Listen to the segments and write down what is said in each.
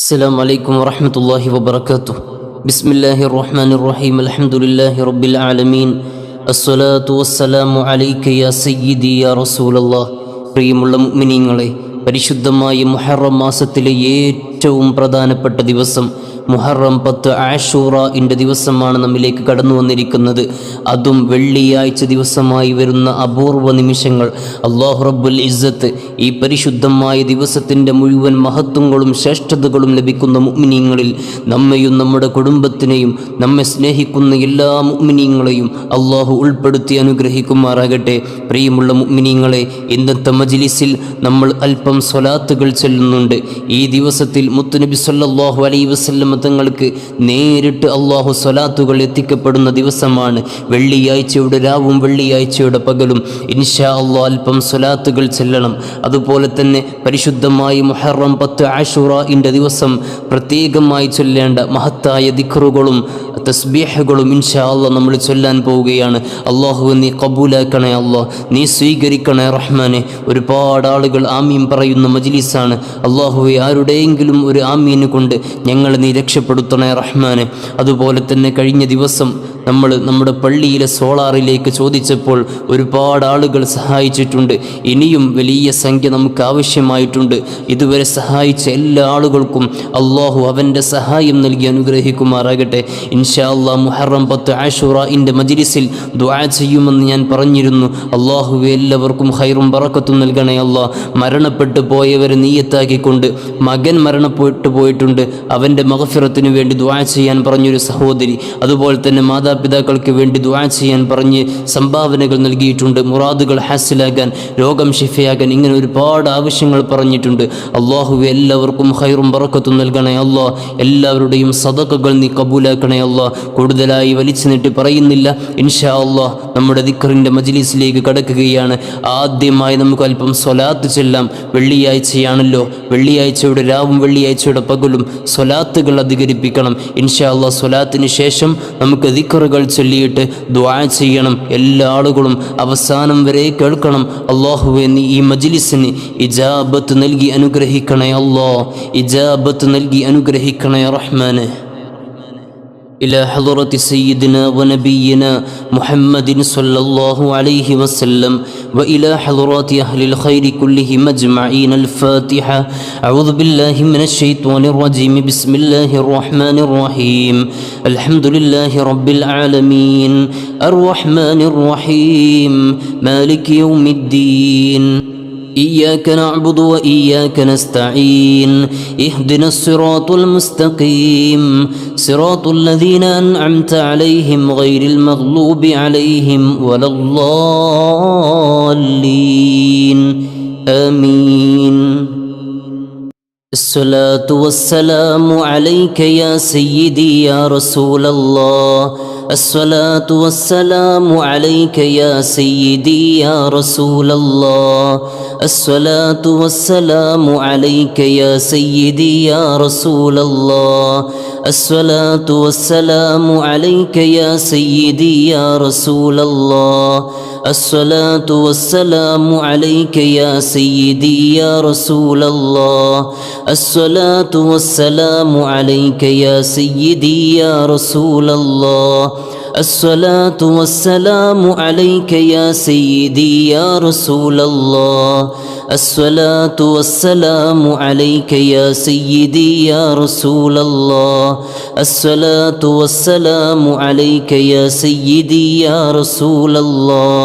السلام عليكم ورحمة الله وبركاته. بسم الله الرحمن الرحيم. الحمد لله رب العالمين. الصلاة والسلام عليك يا سيدي يا رسول الله. പ്രിയമുള്ള മുഅ്മിനീങ്ങളെ, പരിശുദ്ധമായ മുഹറം മാസത്തിലെ ഏറ്റവും പ്രധാനപ്പെട്ട ദിവസം മുഹറം 10 ആഷൂറയുടെ ദിവസമാണ് നമ്മിലേക്ക് കടന്നു വന്നിരിക്കുന്നത്. അതും വെള്ളിയാഴ്ച ദിവസമായി വരുന്ന അപൂർവ നിമിഷങ്ങൾ. അല്ലാഹു റബ്ബുൽ ഇസ്സത്ത് ഈ പരിശുദ്ധമായ ദിവസത്തിൻ്റെ മുഴുവൻ മഹത്വങ്ങളും ശ്രേഷ്ഠതകളും ലഭിക്കുന്ന മുഅ്മിനീങ്ങളിൽ നമ്മെയും നമ്മുടെ കുടുംബത്തിനെയും നമ്മെ സ്നേഹിക്കുന്ന എല്ലാ മുഅ്മിനീങ്ങളെയും അല്ലാഹു ഉൾപ്പെടുത്തി അനുഗ്രഹിക്കുമാറാകട്ടെ. പ്രിയമുള്ള മുഅ്മിനീങ്ങളെ, ഇന്നത്തെ മജ്ലിസിൽ നമ്മൾ അല്പം സ്വലാത്തുകൾ ചൊല്ലുന്നുണ്ട്. ഈ ദിവസത്തിൽ മുത്തുനബി സല്ലല്ലാഹു അലൈഹി വസല്ലം തങ്ങൾക്ക് നേരിട്ട് അല്ലാഹു സ്വലാത്തുകൾ എത്തിക്കപ്പെടുന്ന ദിവസമാണ്. വെള്ളിയാഴ്ചയുടെ രാവും വെള്ളിയാഴ്ചയുടെ പകലും ഇൻഷാ അല്ലാഹ് അല്പം സ്വലാത്തുകൾ ചൊല്ലണം. അതുപോലെ തന്നെ പരിശുദ്ധമായി മുഹറം 10 ആഷൂറയുടെ ദിവസം പ്രത്യേകമായി ചൊല്ലേണ്ട മഹത്തായ ദിക്റുകളും തസ്ബീഹുകളും ഇൻഷാ അല്ലാഹ് നമ്മൾ ചൊല്ലാൻ പോവുകയാണ്. അല്ലാഹു നീ കബൂലാക്കണേ, അല്ലാഹ് നീ സ്വീകരിക്കണേ റഹ്മാനെ. ഒരുപാട് ആളുകൾ ആമീൻ പറയുന്ന മജ്ലിസാണ്. അല്ലാഹുവേ, ആരുടെയെങ്കിലും ഒരു ആമീന് കൊണ്ട് ഞങ്ങളെ നീ രക്ഷപ്പെടുത്തണേ റഹ്മാനെ. അതുപോലെ തന്നെ കഴിഞ്ഞ ദിവസം നമ്മൾ നമ്മുടെ പള്ളിയിലെ സോളാറിലേക്ക് ചോദിച്ചപ്പോൾ ഒരുപാട് ആളുകൾ സഹായിച്ചിട്ടുണ്ട്. ഇനിയും വലിയ സംഖ്യ നമുക്ക് ആവശ്യമായിട്ടുണ്ട്. ഇതുവരെ സഹായിച്ച എല്ലാ ആളുകൾക്കും അല്ലാഹു അവൻ്റെ സഹായം നൽകി അനുഗ്രഹിക്കുമാറാകട്ടെ. ഇൻഷാ അല്ലാഹ് മുഹറം 10 ആഷൂറയുടെ മജ്ലിസിൽ ദുആ ചെയ്യുമെന്ന് ഞാൻ പറഞ്ഞിരുന്നു. അല്ലാഹുവേ, എല്ലാവർക്കും ഖൈറും ബറക്കത്തും നൽകണേ അല്ലാഹ്. മരണപ്പെട്ടു പോയവരെ നീയത്താക്കിക്കൊണ്ട് മകൻ മരണപ്പെട്ടു പോയിട്ടുണ്ട്, അവൻ്റെ മഗ്ഫിറത്തിനു വേണ്ടി ദുആ ചെയ്യാൻ പറഞ്ഞൊരു സഹോദരി, അതുപോലെ തന്നെ മാതാപിതാക്കൾക്ക് വേണ്ടി ദുആ ചെയ്യാൻ പറഞ്ഞ് സംഭാവനകൾ നൽകിയിട്ടുണ്ട്. മുറാദുകൾ ഹാസിലാകാൻ, രോഗം ഷിഫയാകാൻ, ഇങ്ങനെ ഒരുപാട് ആവശ്യങ്ങൾ പറഞ്ഞിട്ടുണ്ട്. അല്ലാഹുവേ, എല്ലാവർക്കും ഖൈറും ബറക്കത്തും നൽകണേ അല്ലാഹ്. എല്ലാവരുടെയും സദഖകൾ നീ കബൂലാക്കണേ അല്ലാഹ്. കൂടുതലായി വലിച്ചു നീട്ടി പറയുന്നില്ല. ഇൻഷാ അല്ലാഹ് നമ്മുടെ ദിക്റിൻ്റെ മജ്ലിസിലേക്ക് കടക്കുകയാണ്. ആദ്യമായി നമുക്ക് അല്പം സ്വലാത്ത് ചൊല്ലാം. വെള്ളിയാഴ്ചയാണല്ലോ, വെള്ളിയാഴ്ചയുടെ രാവും വെള്ളിയാഴ്ചയുടെ പകലും സ്വലാത്തുകൾ അധികരിപ്പിക്കണം. ഇൻഷാ അല്ലാഹ് സ്വലാത്തിന് ശേഷം നമുക്ക് ദിക്റുകൾ ചൊല്ലിയിട്ട് ദുആ ചെയ്യണം. എല്ലാ ആളുകളും അവസാനം വരെ കേൾക്കണം. അല്ലാഹുവേ, നീ ഈ മജ്ലിസിന് ഇജാബത്ത് നൽകി അനുഗ്രഹിക്കണേ അല്ലാഹ്. ഇജാബത്ത് നൽകി അനുഗ്രഹിക്കണേ റഹ്മാനെ. إلى حضرة سيدنا ونبينا محمد صلى الله عليه وسلم وإلى حضرات أهل الخير كلهم أجمعين. الفاتحة. أعوذ بالله من الشيطان الرجيم. بسم الله الرحمن الرحيم. الحمد لله رب العالمين الرحمن الرحيم مالك يوم الدين. إياك نعبد وإياك نستعين. اهدنا الصراط المستقيم صراط الذين أنعمت عليهم غير المغلوب عليهم ولا الضالين. آمين. الصلاة والسلام عليك يا سيدي يا رسول الله. الصلاة والسلام عليك يا سيدي يا رسول الله. الصلاة والسلام عليك يا سيدي يا رسول الله. الصلاة والسلام عليك يا سيدي يا رسول الله. الصلاة والسلام عليك يا سيدي يا رسول الله. الصلاة والسلام عليك يا سيدي يا رسول الله. الصلاة والسلام عليك يا سيدي يا رسول الله. الصلاة والسلام عليك يا سيدي يا رسول الله. الصلاة والسلام عليك يا سيدي يا رسول الله.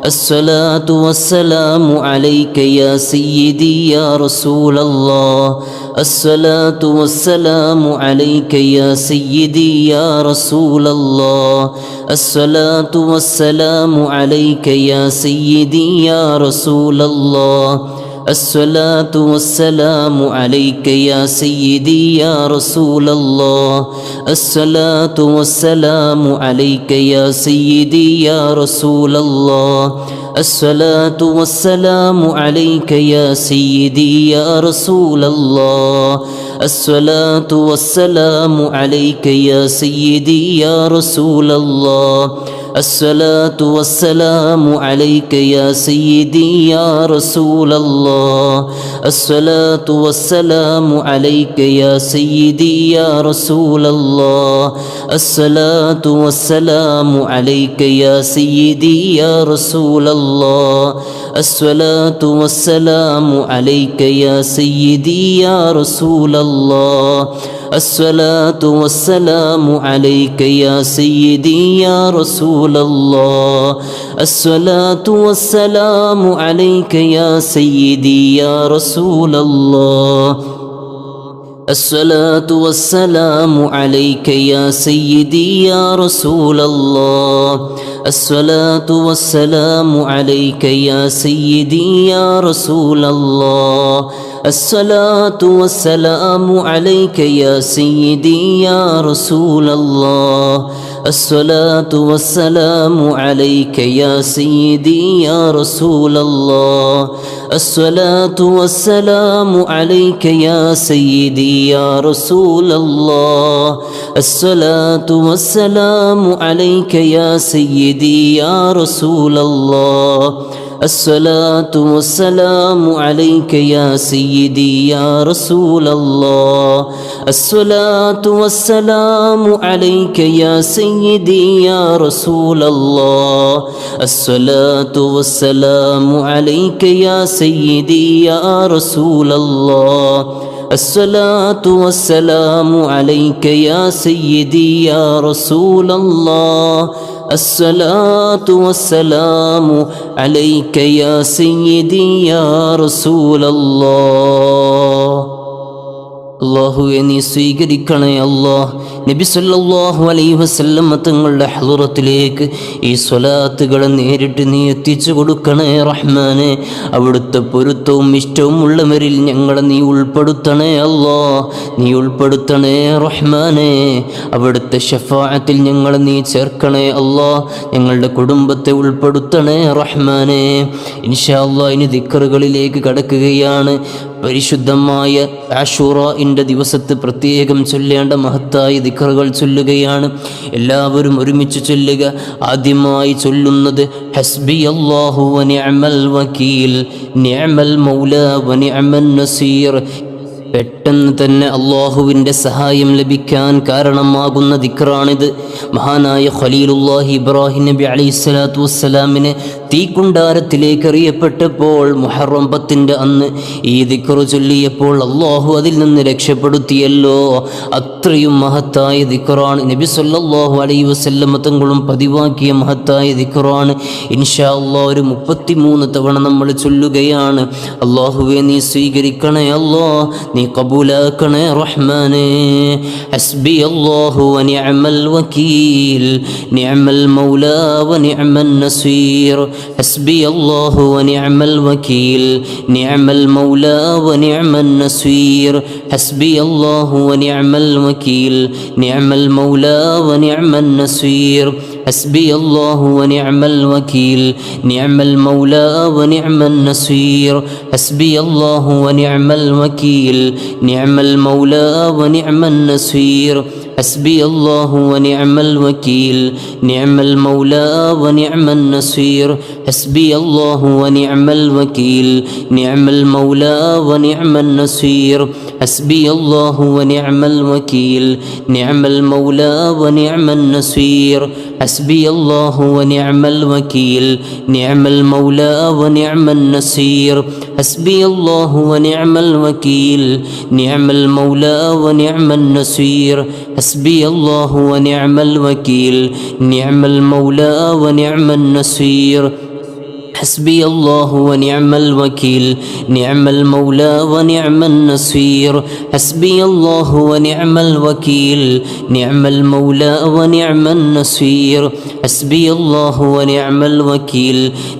الصلاة والسلام عليك يا سيدي يا رسول الله. الصلاة والسلام عليك يا سيدي يا رسول الله. الصلاة والسلام عليك يا سيدي يا رسول الله. الصلاة والسلام عليك يا سيدي يا رسول الله. الصلاة والسلام عليك يا سيدي يا رسول الله. الصلاة والسلام عليك يا سيدي يا رسول الله. الصلاة والسلام عليك يا سيدي يا رسول الله. الصلاة والسلام عليك يا سيدي يا رسول الله الصلاة والسلام عليك يا سيدي يا رسول الله الصلاة والسلام عليك يا سيدي يا رسول الله الصلاة والسلام عليك يا سيدي يا رسول الله الصلاة والسلام عليك يا سيدي يا رسول الله الصلاة والسلام عليك يا سيدي يا رسول الله الصلاة والسلام عليك يا سيدي يا رسول الله الصلاة والسلام عليك يا سيدي يا رسول الله الصلاة والسلام عليك يا سيدي يا رسول الله الصلاة والسلام عليك يا سيدي يا رسول الله الصلاة والسلام عليك يا سيدي يا رسول الله الصلاة والسلام عليك يا سيدي يا رسول الله الصلاة والسلام عليك يا سيدي يا رسول الله الصلاة والسلام عليك يا سيدي يا رسول الله الصلاة والسلام عليك يا سيدي يا رسول الله الصلاة والسلام عليك يا سيدي يا رسول الله الصلاة والسلام عليك يا سيدي يا رسول الله അല്ലാഹുവേ നീ സ്വീകരിക്കണേ അല്ലാഹ്. നബി സല്ലല്ലാഹു അലൈഹി വസല്ലം തങ്ങളുടെ ഹളറത്തിലേക്ക് ഈ സ്വലാത്തുകൾ നേരിട്ട് നീ എത്തിച്ചു കൊടുക്കണേ റഹ്മാനെ. അവിടുത്തെ പൊരുത്തവും ഇഷ്ടവും ഉള്ളവരിൽ ഞങ്ങളെ നീ ഉൾപ്പെടുത്തണേ അല്ലാഹ്, നീ ഉൾപ്പെടുത്തണേ റഹ്മാനെ. അവിടുത്തെ ശഫാഅത്തിൽ ഞങ്ങളെ നീ ചേർക്കണേ അല്ലാഹ്, ഞങ്ങളുടെ കുടുംബത്തെ ഉൾപ്പെടുത്തണേ റഹ്മാനെ. ഇൻഷാ അല്ലാഹ് ഇനി ദിക്റുകളിലേക്ക് കടക്കുകയാണ്. പരിശുദ്ധമായ ആശൂറയുടെ ദിവസത്ത് പ്രത്യേകം ചൊല്ലേണ്ട മഹത്തായ ദിക്റുകൾ ചൊല്ലുകയാണ്. എല്ലാവരും ഒരുമിച്ച് ചൊല്ലുക. ആദ്യമായി ചൊല്ലുന്നത് ഹസ്ബി അല്ലാഹു വ നിഅമൽ വകീൽ നിഅമൽ മൗലാ വ നിഅമൻ നസീർ. പെട്ടെന്ന് തന്നെ അള്ളാഹുവിൻ്റെ സഹായം ലഭിക്കാൻ കാരണമാകുന്ന ദിക്റാണിത്. മഹാനായ ഖലീലുല്ലാഹി ഇബ്രാഹിം നബി അലൈഹിസ്സലാത്തു വസ്സലാമിനെ തീക്കുണ്ടാരത്തിലേക്ക് എറിയപ്പെട്ടപ്പോൾ മുഹറം 10 അന്ന് ഈ ദിക്റ് ചൊല്ലിയപ്പോൾ അള്ളാഹു അതിൽ നിന്ന് രക്ഷപ്പെടുത്തിയല്ലോ. അത്രയും മഹത്തായ ദിക്റാണ്. നബി സല്ലല്ലാഹു അലൈഹി വസല്ലം തങ്ങളും പതിവാക്കിയ മഹത്തായ ദിക്റാണ്. ഇൻഷാ അല്ലാഹ് ഒരു 33 തവണ നമ്മൾ ചൊല്ലുകയാണ്. അള്ളാഹുവേ നീ സ്വീകരിക്കണേ അല്ലാഹ്, നീ കബൂലാക്കണേ റഹ്മാനേ. ഹസ്ബി അല്ലാഹു വ നിഅമൽ വകീൽ നിഅമൽ മൗലാ വ നിഅമൻ നസീർ. ഹസ്ബി അല്ലാഹു വ നിഅമൽ വകീൽ നിഅമൽ മൗലാ വ നിഅമൻ നസീർ. ഹസ്ബി അല്ലാഹു വ നിഅമൽ വകീൽ നിഅമൽ മൗലാ വ നിഅമൻ നസീർ. حسبي الله ونعم الوكيل نعم المولى ونعم النصير. حسبي الله ونعم الوكيل نعم المولى ونعم النصير. حسبي الله ونعم الوكيل نعم المولى ونعم النصير. حسبي الله ونعم الوكيل نعم المولى ونعم النصير. حسبي الله ونعم الوكيل نعم المولى ونعم النصير. حسبي الله ونعم الوكيل نعم المولى ونعم النصير. حسبي الله ونعم الوكيل نعم المولى ونعم النصير. حسبي الله ونعم الوكيل نعم المولى ونعم النصير. حسبي الله ونعم الوكيل نعم المولى ونعم النصير. حسبي الله ونعم الوكيل نعم المولى ونعم النصير. حسبي الله ونعم الوكيل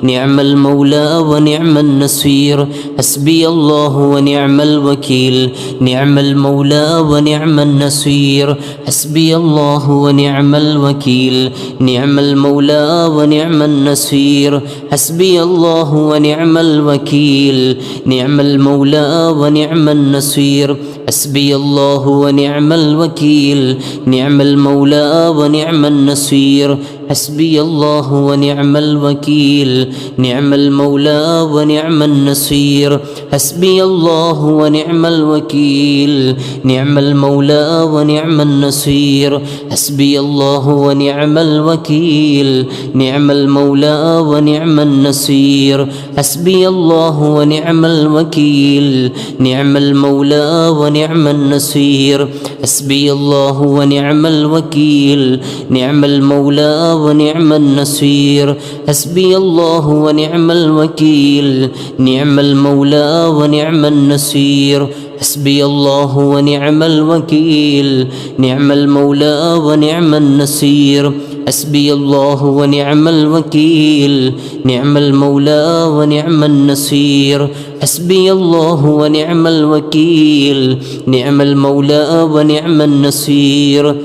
نعم المولى ونعم النصير. حسبي الله ونعم الوكيل نعم المولى ونعم النصير. حسبي الله ونعم الوكيل نعم المولى ونعم النصير. حسبي الله ونعم الوكيل نعم المولى ونعم النصير. حسبي الله ونعم الوكيل نعم المولى ونعم النصير. حسبي الله ونعم الوكيل نعم المولى ونعم النصير حسبي الله ونعم الوكيل نعم المولى ونعم النصير حسبي الله ونعم الوكيل نعم المولى ونعم النصير حسبي الله ونعم الوكيل نعم المولى ونعم النصير حسبي الله ونعم الوكيل نعم المولى ونعم النصير حسبي الله ونعم الوكيل نعم المولى ونعم النصير حسبي الله ونعم الوكيل نعم المولى ونعم النصير حسبي الله ونعم الوكيل نعم المولى ونعم النصير حسبي الله ونعم الوكيل نعم المولى ونعم النصير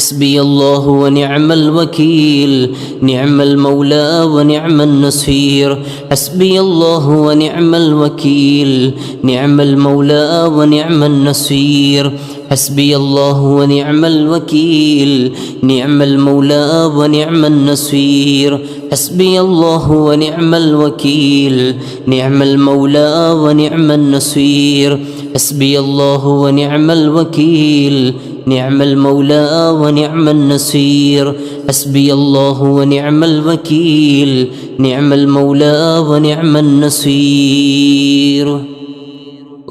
حسبي الله ونعم الوكيل نعم المولى ونعم النصير حسبي الله ونعم الوكيل نعم المولى ونعم النصير حسبي الله ونعم الوكيل نعم المولى ونعم النصير حسبي الله ونعم الوكيل نعم المولى ونعم النصير حسبي الله ونعم الوكيل نعم المولى ونعم النصير حسبي الله ونعم الوكيل نعم المولى ونعم النصير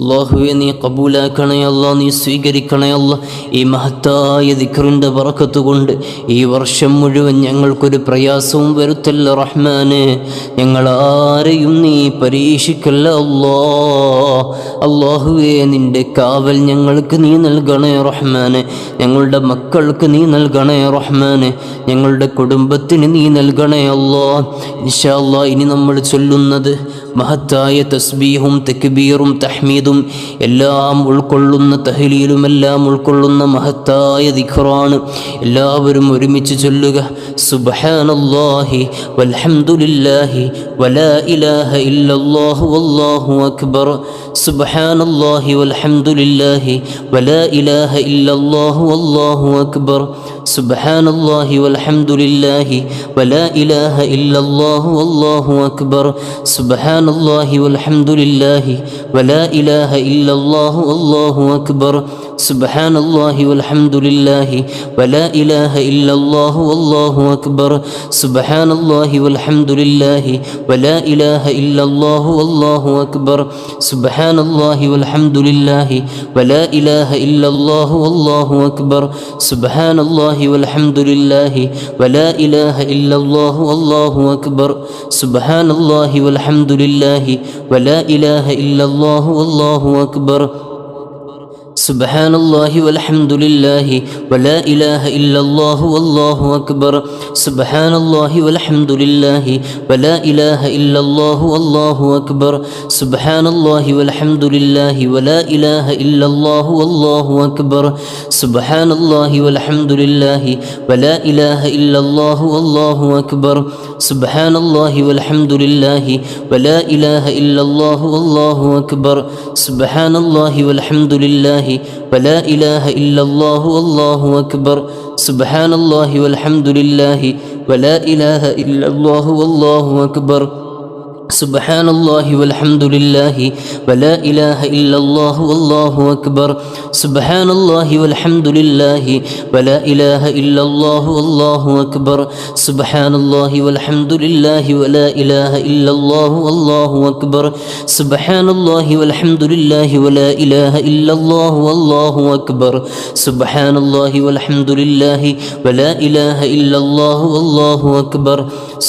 അല്ലാഹുവേ നീ കബൂലാക്കണേ അല്ലാ, നീ സ്വീകരിക്കണേ അല്ലാ. ഈ മഹത്തായ ദിക്റിൻ്റെ ബറക്കത്ത് കൊണ്ട് ഈ വർഷം മുഴുവൻ ഞങ്ങൾക്കൊരു പ്രയാസവും വരുത്തല്ല റഹ്മാനെ. ഞങ്ങളാരെയും നീ പരീക്ഷിക്കല്ല അല്ലാ. അല്ലാഹുവേ നിൻ്റെ കാവൽ ഞങ്ങൾക്ക് നീ നൽകണേ റഹ്മാനെ. ഞങ്ങളുടെ മക്കൾക്ക് നീ നൽകണേ റഹ്മാനെ. ഞങ്ങളുടെ കുടുംബത്തിന് നീ നൽകണേ അല്ലാ. ഇൻഷാ അല്ലാ ഇനി നമ്മൾ ചൊല്ലുന്നത് മഹത്തായ തസ്ബീഹും തക്ബീറും തഹ്മീദും എല്ലാം ഉൾക്കൊള്ളുന്ന തഹ്ലീലുമെല്ലാം ഉൾക്കൊള്ളുന്ന മഹത്തായ ദിക്റാണ്. എല്ലാവരും ഒരുമിച്ച് ചൊല്ലുക. സുബ്ഹാനല്ലാഹി വൽഹംദുലില്ലാഹി വലാ ഇലാഹ ഇല്ലല്ലാഹു വല്ലാഹു അക്ബർ. സുബ്ഹാനല്ലാഹി വൽഹംദുലില്ലാഹി വലാ ഇലാഹ ഇല്ലല്ലാഹു വല്ലാഹു അക്ബർ. സുബ്ഹാനല്ലാഹി വൽഹംദുലില്ലാഹി വലാ ഇലാഹ ഇല്ലല്ലാഹു വല്ലാഹു അക്ബർ. സുബ്ഹാനല്ലാഹി വൽഹംദുലില്ലാഹി വലാ ഇലാഹ ഇല്ലല്ലാഹു വല്ലാഹു അക്ബർ. സുബ്ഹാനല്ലാഹി വൽഹംദുലില്ലാഹി വലാ ഇലാഹ ഇല്ലല്ലാഹു വല്ലാഹു അക്ബർ. സുബ്ഹാനല്ലാഹി വൽഹംദുലില്ലാഹി വലാ ഇലാഹ ഇല്ലല്ലാഹു വല്ലാഹു അക്ബർ. സുബ്ഹാനല്ലാഹി വൽഹംദുലില്ലാഹി വലാ ഇലാഹ ഇല്ലല്ലാഹു വല്ലാഹു അക്ബർ. സുബ്ഹാനല്ലാഹി വൽഹംദുലില്ലാഹി വലാ ഇലാഹ ഇല്ലല്ലാഹു വല്ലാഹു അക്ബർ. സുബ്ഹാനല്ലാഹി വൽഹംദുലില്ലാഹി വലാ ഇലാഹ ഇല്ലല്ലാഹു വല്ലാഹു അക്ബർ. സുബ്ഹാനല്ലാഹി വൽഹംദുലില്ലാഹി വലാ ഇലാഹ ഇല്ലല്ലാഹു വല്ലാഹു അക്ബർ. സുബ്ഹാനല്ലാഹി വൽഹംദുലില്ലാഹി വലാ ഇലാഹ ഇല്ലല്ലാഹു വല്ലാഹു അക്ബർ. സുബ്ഹാനല്ലാഹി വൽഹംദുലില്ലാഹി വലാ ഇലാഹ ഇല്ലല്ലാഹു വല്ലാഹു അക്ബർ. സുബ്ഹാനല്ലാഹി വൽഹംദുലില്ലാഹി വലാ ഇലാഹ ഇല്ലല്ലാഹു വല്ലാഹു അക്ബർ. സുബ്ഹാനല്ലാഹി വൽഹംദുലില്ലാഹി വലാ ഇലാഹ ഇല്ലല്ലാഹു വല്ലാഹു അക്ബർ. സുബ്ഹാനല്ലാഹി വൽഹംദുലില്ലാഹി വലാ ഇലാഹ ഇല്ലല്ലാഹു വല്ലാഹു അക്ബർ. സുബ്ഹാനല്ലാഹി വൽഹംദുലില്ലാഹി വലാ ഇലാഹ ഇല്ലല്ലാഹു വല്ലാഹു അക്ബർ. സുബ്ഹാനല്ലാഹി വൽഹംദുലില്ലാഹി വലാ ഇലാഹ ഇല്ലല്ലാഹു വല്ലാഹു അക്ബർ. സുബ്ഹാനല്ലാഹി വൽഹംദുലില്ലാഹി വലാ ഇലാഹ ഇല്ലല്ലാഹു വല്ലാഹു അക്ബർ. സുബ്ഹാനല്ലാഹി വൽഹംദുലില്ലാഹി വലാ ഇലാഹ ഇല്ലല്ലാഹു വല്ലാഹു അക്ബർ. സുബ്ഹാനല്ലാഹി വൽഹംദുലില്ലാഹി വലാ ഇലാഹ ഇല്ലല്ലാഹു വല്ലാഹു അക്ബർ. സുബ്ഹാനല്ലാഹി വൽഹംദുലില്ലാഹി വലാ ഇലാഹ ഇല്ലല്ലാഹു വല്ലാഹു അക്ബർ.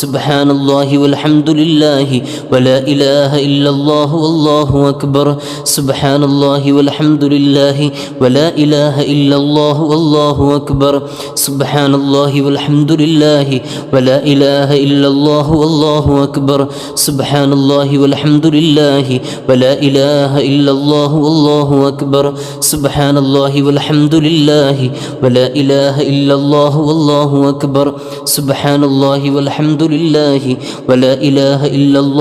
സുബ്ഹാനല്ലാഹി വൽഹംദുലില്ലാഹി ولا إله إلا الله والله أكبر. سبحان الله والحمد لله ولا إله إلا الله والله أكبر. سبحان الله والحمد لله ولا إله إلا الله والله أكبر. سبحان الله والحمد لله ولا إله إلا الله والله أكبر. سبحان الله والحمد لله ولا إله إلا الله والله أكبر. سبحان الله والحمد لله ولا إله إلا الله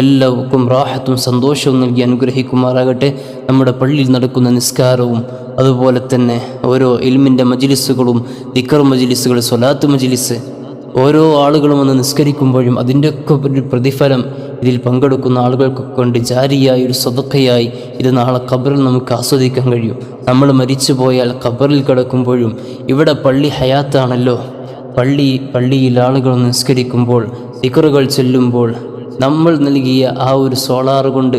എല്ലാവർക്കും റാഹത്തും സന്തോഷവും നൽകി അനുഗ്രഹിക്കുമാറാകട്ടെ. നമ്മുടെ പള്ളിയിൽ നടക്കുന്ന നിസ്കാരവും അതുപോലെ തന്നെ ഓരോ ഇൽമിൻ്റെ മജ്ലിസുകളും, ദിക്ർ മജ്ലിസുകൾ, സ്വലാത്ത് മജ്ലിസ്, ഓരോ ആളുകളും വന്ന് നിസ്കരിക്കുമ്പോഴും അതിൻ്റെയൊക്കെ ഒരു പ്രതിഫലം ഇതിൽ പങ്കെടുക്കുന്ന ആളുകൾക്കൊക്കെ കൊണ്ട് ജാരിയായി ഒരു സ്വതക്കയായി ഇത് നാളെ ഖബറിൽ നമുക്ക് ആസ്വദിക്കാൻ കഴിയും. നമ്മൾ മരിച്ചു പോയാൽ ഖബറിൽ കിടക്കുമ്പോഴും ഇവിടെ പള്ളി ഹയാത്താണല്ലോ, പള്ളിയിൽ ആളുകൾ നിസ്കരിക്കുമ്പോൾ ദിക്റുകൾ ചൊല്ലുമ്പോൾ നമ്മൾ നൽകിയ ആ ഒരു സോളാർ കൊണ്ട്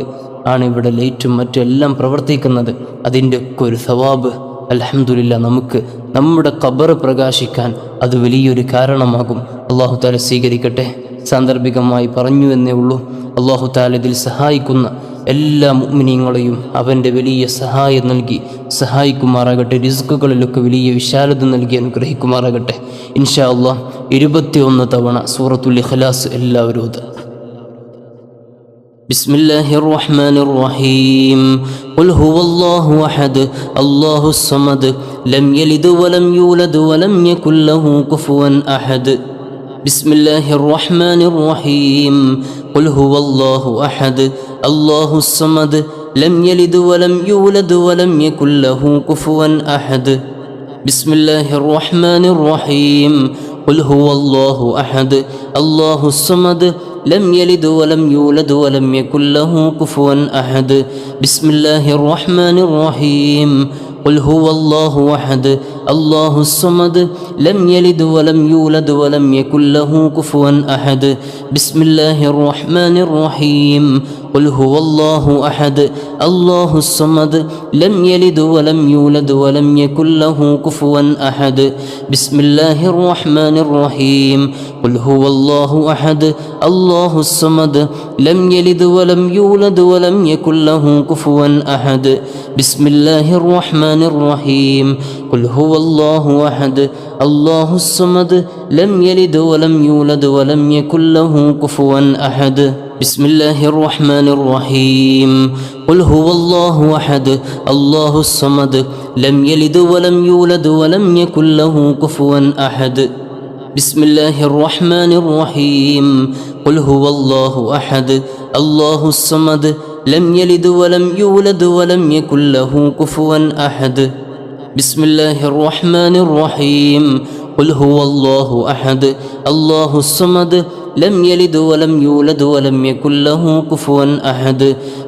ആണ് ഇവിടെ ലൈറ്റും മറ്റെല്ലാം പ്രവർത്തിക്കുന്നത്. അതിൻ്റെയൊക്കെ ഒരു സവാബ് അൽഹംദുലില്ലാ നമുക്ക് നമ്മുടെ ഖബർ പ്രകാശിക്കാൻ അത് വലിയൊരു കാരണമാകും. അല്ലാഹു തആല സ്വീകരിക്കട്ടെ. സാന്ദർഭികമായി പറഞ്ഞു എന്നേ ഉള്ളൂ. അല്ലാഹു തആല ഇതിൽ സഹായിക്കുന്ന എല്ലാ മുഅ്മിനീങ്ങളെയും അവൻ്റെ വലിയ സഹായം നൽകി സഹായിക്കുമാറാകട്ടെ. റിസ്കുകളിലൊക്കെ വലിയ വിശാലത നൽകി അനുഗ്രഹിക്കുമാറാകട്ടെ. ഇൻഷാ അല്ലാഹ് 21 തവണ സൂറത്തുൽ ഇഖ്ലാസ് എല്ലാവരും ഓതുക. بسم الله الرحمن الرحيم قل هو الله أحد الله الصمد لم يلد ولم يولد ولم يكن له كفوا أحد بسم الله الرحمن الرحيم قل هو الله أحد الله الصمد لم يلد ولم يولد ولم يكن له كفوا أحد بسم الله الرحمن الرحيم قل هو الله أحد الله الصمد لم يلد ولم يولد ولم يكن له كفوا أحد بسم الله الرحمن الرحيم قل هو الله أحد الله الصمد لم يلد ولم يولد ولم يكن له كفوا أحد بسم الله الرحمن الرحيم قل هو الله أحد الله الصمد لم يلد ولم يولد ولم يكن له كفوا أحد بسم الله الرحمن الرحيم قل هو الله أحد الله الصمد لم يلد ولم يولد ولم يكن له كفوا أحد بسم الله الرحمن الرحيم قل هو الله أحد الله الصمد لم يلد ولم يولد ولم يكن له كفوا أحد بسم الله الرحمن الرحيم قل هو الله أحد الله الصمد لم يلد ولم يولد ولم يكن له كفوا أحد بسم الله الرحمن الرحيم قل هو الله أحد الله الصمد لم يلد ولم يولد ولم يكن له كفوا أحد بسم الله الرحمن الرحيم قل هو الله أحد الله الصمد لم يلد ولم يولد ولم يكن له كفوا أحد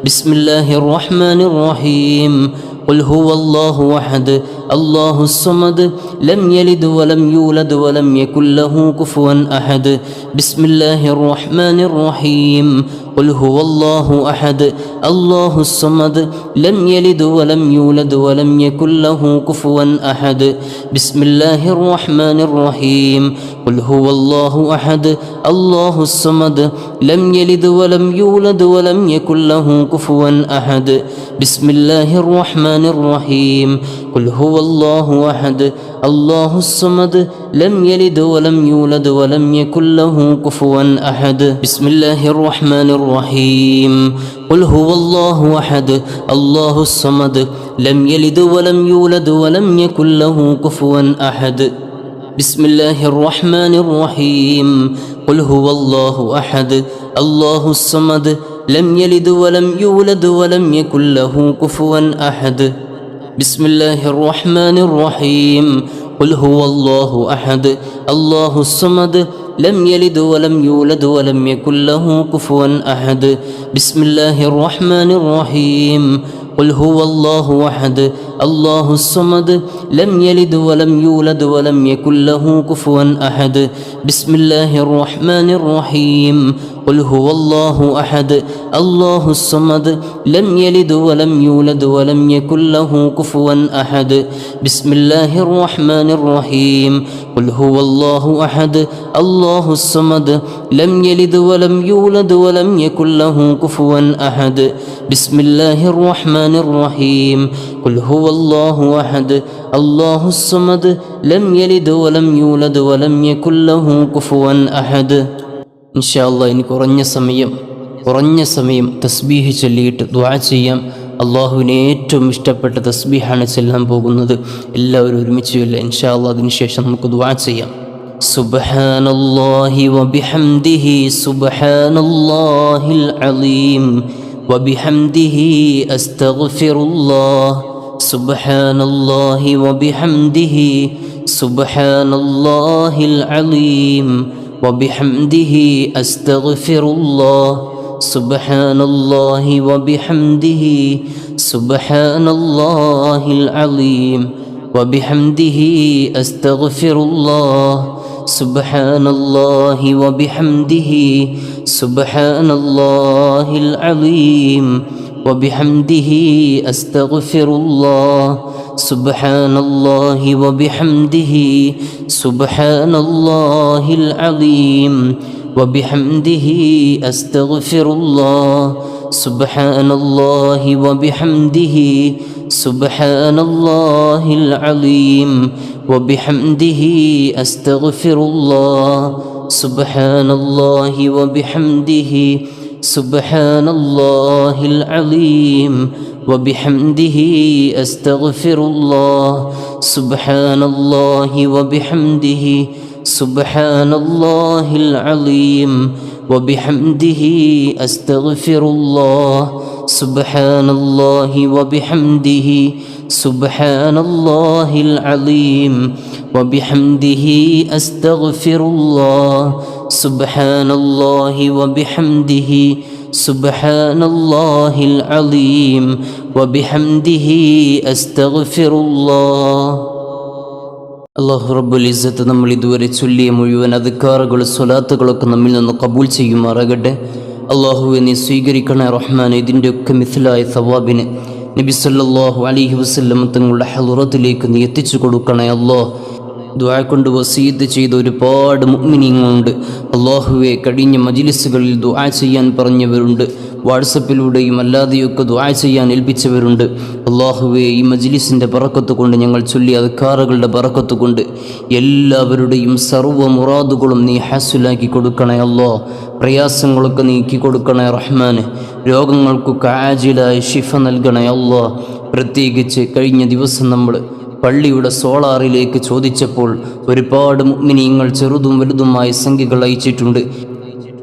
بسم الله الرحمن الرحيم قل هو الله أحد الله الصمد لم يلد ولم يولد ولم يكن له كفوا أحد بسم الله الرحمن الرحيم قل هو الله أحد الله الصمد لم يلد ولم يولد ولم يكن له كفوا أحد بسم الله الرحمن الرحيم قل هو الله أحد الله الصمد لم يلد ولم يولد ولم يكن له كفوا أحد بسم الله الرحمن الرحيم قل هو الله أحد الله الصمد لم يلد ولم يولد ولم يكن له كفوا أحد بسم الله الرحمن الرحيم قل هو الله أحد الله الصمد لم يلد ولم يولد ولم يكن له كفوا أحد بسم الله الرحمن الرحيم قل هو الله أحد الله الصمد لم يلد ولم يولد ولم يكن له كفوا أحد بسم الله الرحمن الرحيم قل هو الله أحد الله الصمد لم يلد ولم يولد ولم يكن له كفوا أحد بسم الله الرحمن الرحيم قل هو الله أحد الله الصمد لم يلد ولم يولد ولم يكن له كفوا أحد بسم الله الرحمن الرحيم قل هو الله أحد الله الصمد لم يلد ولم يولد ولم يكن له كفوا أحد بسم الله الرحمن الرحيم قل هو الله أحد الله الصمد لم يلد ولم يولد ولم يكن له كفوا أحد بسم الله الرحمن الرحيم قل هو الله أحد الله الصمد لم يلد ولم يولد ولم يكن له كفوا أحد ഇൻഷാ അല്ലാഹ് ഇനി കുറഞ്ഞ സമയം തസ്ബീഹ് ചൊല്ലിയിട്ട് ദുആ ചെയ്യാം. അള്ളാഹുവിന് ഏറ്റവും ഇഷ്ടപ്പെട്ട തസ്ബീഹാണ് ചെല്ലാൻ പോകുന്നത്. എല്ലാവരും ഒരുമിച്ച് ചൊല്ലുക ഇൻഷാ അല്ലാഹ്. അതിനുശേഷം നമുക്ക് ദുആ ചെയ്യാം. سبحان الله وبحمده سبحان الله العظيم وبحمده أستغفر الله سبحان الله وبحمده سبحان الله العظيم وبحمده أستغفر الله سبحان الله وبحمده سبحان الله العظيم وبحمده أستغفر الله سبحان الله وبحمده سبحان الله العظيم وبحمده أستغفر الله سبحان الله وبحمده سبحان الله العظيم وبحمده أستغفر الله سبحان الله وبحمده سبحان الله العظيم وبحمده أستغفر الله سبحان الله وبحمده سبحان الله العظيم وبحمده أستغفر الله سبحان الله وبحمده سبحان الله العظيم وبحمده أستغفر الله سبحان الله وبحمده سبحان الله العظيم وبحمده أستغفر الله سبحان الله وبحمده سبحان الله العظيم وبحمده أستغفر الله. അള്ളാഹു റബ്ബുൽ ഇസ്സത്ത് നമ്മൾ ഇതുവരെ ചൊല്ലിയ മുഴുവൻ അദ്കാറുകളും സ്വലാത്തുകളൊക്കെ നമ്മിൽ നിന്ന് കബൂൽ ചെയ്യുമാറാകട്ടെ. അള്ളാഹുവെ നീ സ്വീകരിക്കണേ റഹ്മാൻ. ഇതിൻ്റെയൊക്കെ മിഥിലായ സവാബിന് നബി സല്ലല്ലാഹു അലൈഹി വസല്ലം തങ്ങളുടെ ഹളുറത്തിലേക്ക് നീ എത്തിച്ചു കൊടുക്കണേ അല്ലാഹ്. ദുആ കൊണ്ട് വസീയത്ത് ചെയ്ത ഒരുപാട് മുഅ്മിനീങ്ങളുണ്ട്. അള്ളാഹുവെ കഴിഞ്ഞ മജ്ലിസുകളിൽ ദുആ ചെയ്യാൻ പറഞ്ഞവരുണ്ട്, വാട്സപ്പിലൂടെയും അല്ലാതെയൊക്കെ ദുആ ചെയ്യാൻ ഏൽപ്പിച്ചവരുണ്ട്. അള്ളാഹുവെ ഈ മജ്ലിസിൻ്റെ ബറക്കത്ത് കൊണ്ട്, ഞങ്ങൾ ചൊല്ലിയ അദ്കാറുകളുടെ ബറക്കത്ത് കൊണ്ട് എല്ലാവരുടെയും സർവ്വ മുറാദുകളും നീ ഹാസുലാക്കി കൊടുക്കണേ അല്ലാഹ്. പ്രയാസങ്ങളൊക്കെ നീക്കി കൊടുക്കണേ റഹ്മാന്. രോഗങ്ങൾക്കൊക്കെ ആജിലായ ശിഫ നൽകണേ അല്ലാഹ്. പ്രത്യേകിച്ച് കഴിഞ്ഞ ദിവസം നമ്മൾ പള്ളിയുടെ സോളാറിലേക്ക് ചോദിച്ചപ്പോൾ ഒരുപാട് മുഅ്മിനീങ്ങൾ ചെറുതും വലുതുമായ സംഖ്യകൾ അയച്ചിട്ടുണ്ട്.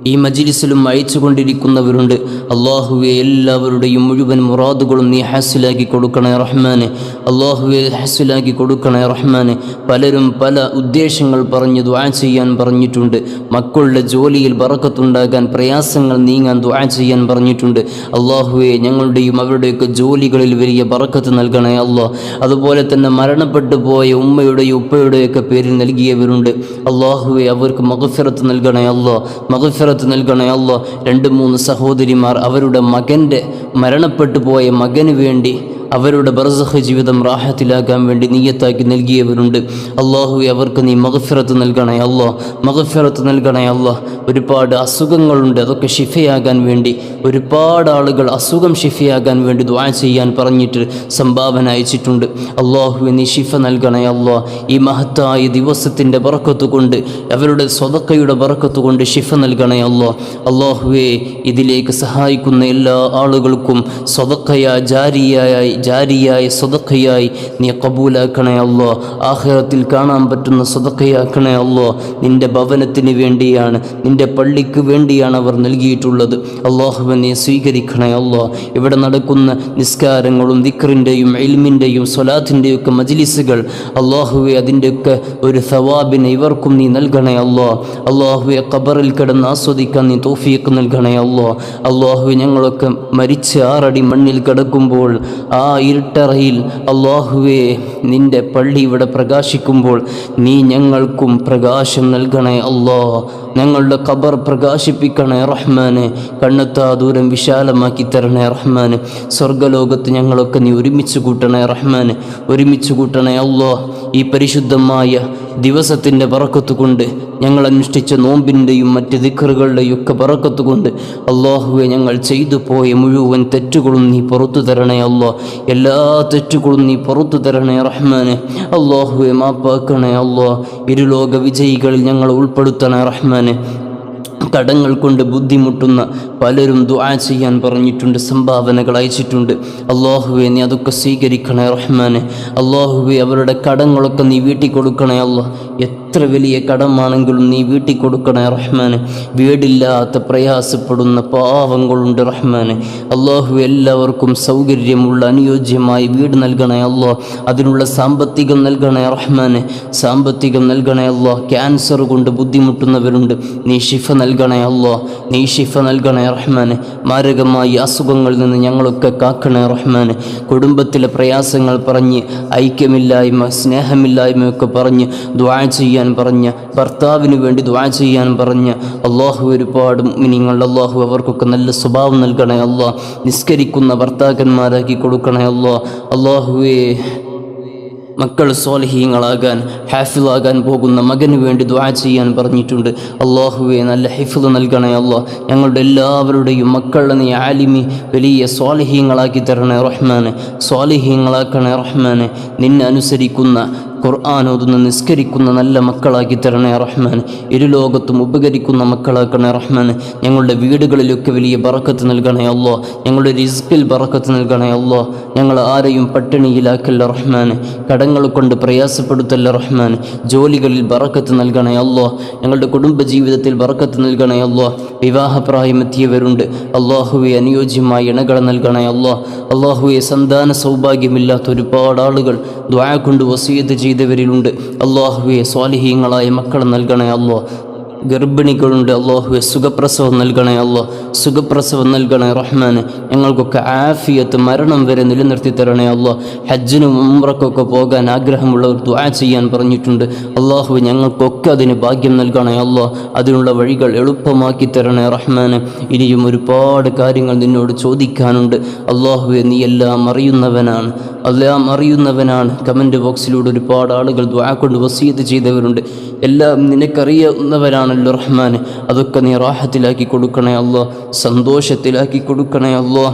ഈ മജ്ലിസിലും അയച്ചുകൊണ്ടിരിക്കുന്നവരുണ്ട്. അള്ളാഹുവെ എല്ലാവരുടെയും മുഴുവൻ മുറാദുകളും നീ ഹാസിലാക്കി കൊടുക്കണേ റഹ്മാന്. അള്ളാഹുവെ ഹാസിലാക്കി കൊടുക്കണേ റഹ്മാന്. പലരും പല ഉദ്ദേശങ്ങൾ പറഞ്ഞ് ദുആ ചെയ്യാൻ പറഞ്ഞിട്ടുണ്ട്. മക്കളുടെ ജോലിയിൽ ബറക്കത്തുണ്ടാകാൻ, പ്രയാസങ്ങൾ നീങ്ങാൻ ദുആ ചെയ്യാൻ പറഞ്ഞിട്ടുണ്ട്. അള്ളാഹുവെ ഞങ്ങളുടെയും അവരുടെയൊക്കെ ജോലികളിൽ വലിയ ബറക്കത്ത് നൽകണേ അല്ലാഹ്. അതുപോലെ തന്നെ മരണപ്പെട്ടു പോയ ഉമ്മയുടെയും ഉപ്പയുടെയൊക്കെ പേരിൽ നൽകിയവരുണ്ട്. അള്ളാഹുവെ അവർക്ക് മഗ്ഫിറത്ത് നൽകണേ അല്ലാഹ്. മഗ്ഫിറത്ത് നൽകണേ അല്ലാഹ്. 2-3 സഹോദരിമാർ അവരുടെ മകൻ്റെ മരണപ്പെട്ടു പോയ മകന് വേണ്ടി അവരുടെ ബർസഖ് ജീവിതം റാഹത്തിലാക്കാൻ വേണ്ടി നിയ്യത്താക്കി നൽകിയവരുണ്ട്. അള്ളാഹുവെ അവർക്ക് നീ മഗ്ഫിറത്ത് നൽകണേ അല്ലാഹ്. മഗ്ഫിറത്ത് നൽകണേ അല്ലാഹ്. ഒരുപാട് അസുഖങ്ങളുണ്ട്, അതൊക്കെ ഷിഫയാകാൻ വേണ്ടി ഒരുപാട് ആളുകൾ അസുഖം ഷിഫയാകാൻ വേണ്ടി ദുആ ചെയ്യാൻ പറഞ്ഞിട്ട് സംഭാവന അയച്ചിട്ടുണ്ട്. അള്ളാഹുവെ നീ ഷിഫ നൽകണേ അല്ലാഹ്. ഈ മഹത്തായ ദിവസത്തിൻ്റെ ബറക്കത്ത് കൊണ്ട്, അവരുടെ സ്വതക്കയുടെ ബറക്കത്ത് കൊണ്ട് ഷിഫ നൽകണേ അല്ലാഹ്. അള്ളാഹുവെ ഇതിലേക്ക് സഹായിക്കുന്ന എല്ലാ ആളുകൾക്കും സ്വതക്കയായി ജാരിയായ സ്വതക്കയായി നീ കബൂലാക്കണേ അല്ലാഹ്. ആഖിറത്തിൽ കാണാൻ പറ്റുന്ന സ്വതക്കയാക്കണേ അല്ലാഹ്. നിൻ്റെ ഭവനത്തിന് വേണ്ടിയാണ്, നിൻ്റെ പള്ളിക്ക് വേണ്ടിയാണ് അവർ നൽകിയിട്ടുള്ളത്. അള്ളാഹുവെ നീ സ്വീകരിക്കണേ അല്ലാഹ്. ഇവിടെ നടക്കുന്ന നിസ്കാരങ്ങളും ദിക്റിൻ്റെയും ഇൽമിൻ്റെയും സ്വലാത്തിൻ്റെയും ഒക്കെ മജ്ലിസുകൾ അള്ളാഹുവെ അതിൻ്റെയൊക്കെ ഒരു സവാബിനെ ഇവർക്കും നീ നൽകണേ അല്ലാഹ്. അള്ളാഹുവെ ഖബറിൽ കിടന്ന് ആസ്വദിക്കാൻ നീ തൗഫീഖ് നൽകണേ അല്ലാഹ്. അള്ളാഹുവെ ഞങ്ങളൊക്കെ മരിച്ച് 6 അടി മണ്ണിൽ കിടക്കുമ്പോൾ ആ ഇരുട്ടറയിൽ അള്ളാഹുവെ നിൻ്റെ പള്ളി ഇവിടെ പ്രകാശിക്കുമ്പോൾ നീ ഞങ്ങൾക്കും പ്രകാശം നൽകണേ അല്ലാഹ്. ഞങ്ങളുടെ ഖബർ പ്രകാശിപ്പിക്കണേ റഹ്മാനെ. കണ്ണെത്താ ദൂരം വിശാലമാക്കി തരണേ റഹ്മാന്. സ്വർഗലോകത്ത് ഞങ്ങളൊക്കെ നീ ഒരുമിച്ച് കൂട്ടണേ റഹ്മാന്. ഒരുമിച്ച് കൂട്ടണേ അല്ലാഹ്. ഈ പരിശുദ്ധമായ ദിവസത്തിൻ്റെ ബറക്കത്ത് കൊണ്ട്, ഞങ്ങൾ അനുഷ്ഠിച്ച നോമ്പിൻ്റെയും മറ്റ് ദിക്റുകളുടെയും ഒക്കെ ബറക്കത്ത് കൊണ്ട് അള്ളാഹുവെ ഞങ്ങൾ ചെയ്തു പോയ മുഴുവൻ തെറ്റുകളും നീ പുറത്തു തരണേ അല്ലാഹ്. എല്ലാ തെറ്റുകളും നീ പുറത്തു തരണേ റഹ്മാനെ. അള്ളാഹുവെ മാപ്പാക്കണേ അല്ലാഹ്. ഇരുലോക വിജയികളിൽ ഞങ്ങൾ ഉൾപ്പെടുത്തണേ റഹ്മാനെ. കടങ്ങൾ കൊണ്ട് ബുദ്ധിമുട്ടുന്ന പലരും ദുആ ചെയ്യാൻ പറഞ്ഞിട്ടുണ്ട്, സംഭാവനകൾ അയച്ചിട്ടുണ്ട്. അള്ളാഹുവെ നീ അതൊക്കെ സ്വീകരിക്കണേ റഹ്മാനെ. അള്ളാഹുവെ അവരുടെ കടങ്ങളൊക്കെ നീ വീട്ടിൽ കൊടുക്കണേ അല്ലാഹ്. എത്ര വലിയ കടമാണെങ്കിലും നീ വീട്ടിൽ കൊടുക്കണേ റഹ്മാനെ. വീടില്ലാത്ത പ്രയാസപ്പെടുന്ന പാവങ്ങളുണ്ട് റഹ്മാനെ. അള്ളാഹു എല്ലാവർക്കും സൗകര്യമുള്ള അനുയോജ്യമായി വീട് നൽകണേ അല്ലാ. അതിനുള്ള സാമ്പത്തികം നൽകണേ റഹ്മാനെ. സാമ്പത്തികം നൽകണേ അല്ലാ. ക്യാൻസർ കൊണ്ട് ബുദ്ധിമുട്ടുന്നവരുണ്ട്, നീ ശിഫ നൽകണേ അല്ലാ. നീ ശിഫ നൽകണേ റഹ്മാനെ. മാരകമായി അസുഖങ്ങളിൽ നിന്ന് ഞങ്ങളൊക്കെ കാക്കണേ റഹ്മാനെ. കുടുംബത്തിലെ പ്രയാസങ്ങൾ പറഞ്ഞ് ഐക്യമില്ലായ്മ സ്നേഹമില്ലായ്മയൊക്കെ പറഞ്ഞ് ദുആ ചെയ്യാൻ പറഞ്ഞ, ഭർത്താവിന് വേണ്ടി ദുആ ചെയ്യാൻ പറഞ്ഞ അള്ളാഹു ഒരുപാട് മുഅ്മിനീങ്ങൾ, അള്ളാഹു അവർക്കൊക്കെ നല്ല സ്വഭാവം നൽകണേ അല്ലാ. നിസ്കരിക്കുന്ന ഭർത്താക്കന്മാരാക്കി കൊടുക്കണേ അല്ലാ. അള്ളാഹുവേ, മക്കൾ സ്വാലിഹീങ്ങളാകാൻ ഹാഫിളാകാൻ പോകുന്ന മകന് വേണ്ടി ദുആ ചെയ്യാൻ പറഞ്ഞിട്ടുണ്ട്. അള്ളാഹുവേ, നല്ല ഹിഫ്ള് നൽകണേ അല്ലാ. ഞങ്ങളുടെ എല്ലാവരുടെയും മക്കളെ നീ ആലിമി വലിയ സ്വാലിഹീങ്ങളാക്കി തരണേ റഹ്മാനെ. സ്വാലിഹീങ്ങളാക്കണേ റഹ്മാനെ. നിന്നെ അനുസരിക്കുന്ന, ഖുർആൻ ഓതുന്ന, നിസ്കരിക്കുന്ന നല്ല മക്കളാക്കി തരണേ റഹ്മാൻ. ഇരുലോകത്തും ഉപകരിക്കുന്ന മക്കളാക്കണേ റഹ്മാൻ. ഞങ്ങളുടെ വീടുകളിലൊക്കെ വലിയ ബറക്കത്ത് നൽകണേ അല്ലാ. ഞങ്ങളുടെ റിസ്കിൽ ബറക്കത്ത് നൽകണേ അല്ലാ. ഞങ്ങൾ ആരെയും പട്ടിണിയിലാക്കല്ല റഹ്മാൻ. കടങ്ങൾ കൊണ്ട് പ്രയാസപ്പെടുത്തല്ല റഹ്മാൻ. ജോലികളിൽ ബറക്കത്ത് നൽകണേ അല്ലാ. ഞങ്ങളുടെ കുടുംബജീവിതത്തിൽ ബറക്കത്ത് നൽകണേ അല്ലാ. വിവാഹപ്രായമെത്തിയവരുണ്ട്, അള്ളാഹുവെ അനുയോജ്യമായ ഇണകൾ നൽകണേ അല്ലാ. അള്ളാഹുവെ, സന്താന സൗഭാഗ്യമില്ലാത്ത ഒരുപാട് ആളുകൾ ദുആ കൊണ്ട് വസിയത്ത് ചെയ്തവരിലുണ്ട്. അള്ളാഹുവെ, സ്വാലിഹീങ്ങളായ മക്കൾ നൽകണേ അല്ലാ. ഗർഭിണികളുണ്ട്, അള്ളാഹുവെ സുഖപ്രസവം നൽകണേ അല്ലാ. സുഖപ്രസവം നൽകണേ റഹ്മാന്. ഞങ്ങൾക്കൊക്കെ ആഫിയത്ത് മരണം വരെ നിലനിർത്തി തരണേ അല്ലാ. ഹജ്ജിനും ഉംറക്കൊക്കെ പോകാൻ ആഗ്രഹമുള്ളവർ ദുആ ചെയ്യാൻ പറഞ്ഞിട്ടുണ്ട്. അള്ളാഹുവെ, ഞങ്ങൾക്കൊക്കെ അതിന് ഭാഗ്യം നൽകണേ അല്ലാ. അതിനുള്ള വഴികൾ എളുപ്പമാക്കി തരണേ റഹ്മാന്. ഇനിയും ഒരുപാട് കാര്യങ്ങൾ നിന്നോട് ചോദിക്കാനുണ്ട്. അള്ളാഹുവെ, നീ എല്ലാം അറിയുന്നവനാണ്, എല്ലാം അറിയുന്നവനാണ്. കമൻറ്റ് ബോക്സിലൂടെ ഒരുപാട് ആളുകൾ ദുആ കൊണ്ട് വസിയത്ത് ചെയ്തവരുണ്ട്. എല്ലാം നിനക്കറിയുന്നവരാണല്ലോ റഹ്മാന്. അതൊക്കെ നീ റാഹത്തിലാക്കി കൊടുക്കണേ അല്ലാ. സന്തോഷത്തിലാക്കി കൊടുക്കണേ അല്ലാ.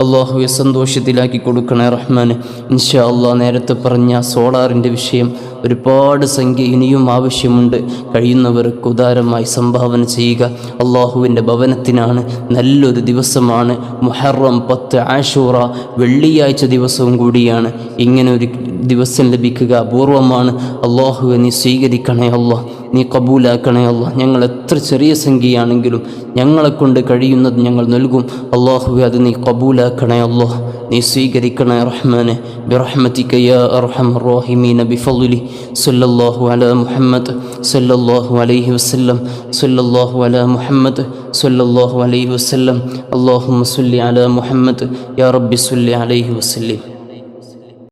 അള്ളാഹുവെ, സന്തോഷത്തിലാക്കി കൊടുക്കണേ റഹ്മാന്. ഇൻഷാ അല്ലാ, നേരത്തെ പറഞ്ഞ സോളാറിൻ്റെ വിഷയം ഒരുപാട് സംഖ്യ ഇനിയും ആവശ്യമുണ്ട്. കഴിയുന്നവർക്ക് ഉദാരമായി സംഭാവന ചെയ്യുക. അള്ളാഹുവിൻ്റെ ഭവനത്തിനാണ്. നല്ലൊരു ദിവസമാണ് മുഹറം 10 ആശൂറ, വെള്ളിയാഴ്ച ദിവസവും കൂടിയാണ്. ഇങ്ങനെ ഒരു ദിവസം ലഭിക്കുക അപൂർവമാണ്. അള്ളാഹുവെ, നീ സ്വീകരിക്കണേ അല്ലാ. നീ കബൂലാക്കണേ അല്ലാ. ഞങ്ങൾ എത്ര ചെറിയ സംഖ്യയാണെങ്കിലും ഞങ്ങളെക്കൊണ്ട് കഴിയുന്നത് ഞങ്ങൾ നൽകും. അള്ളാഹുവെ, അത് നീ കബൂലാക്കണേ അല്ലാ. നീ സ്വീകരിക്കണേ റഹ്മാനെ. ബിറഹ്മതിക യാ അർഹമർ റഹീമീന ബിഫദ്ലി സല്ലല്ലാഹു അലാ മുഹമ്മദ് സല്ലല്ലാഹു അലൈഹി വസല്ലം സല്ലല്ലാഹു അലാ മുഹമ്മദ് സല്ലല്ലാഹു അലൈഹി വസല്ലം. അല്ലാഹുമ്മ സ്വല്ലി അലാ മുഹമ്മദ് യാ റബ്ബി സ്വല്ലി അലൈഹി വസല്ലം.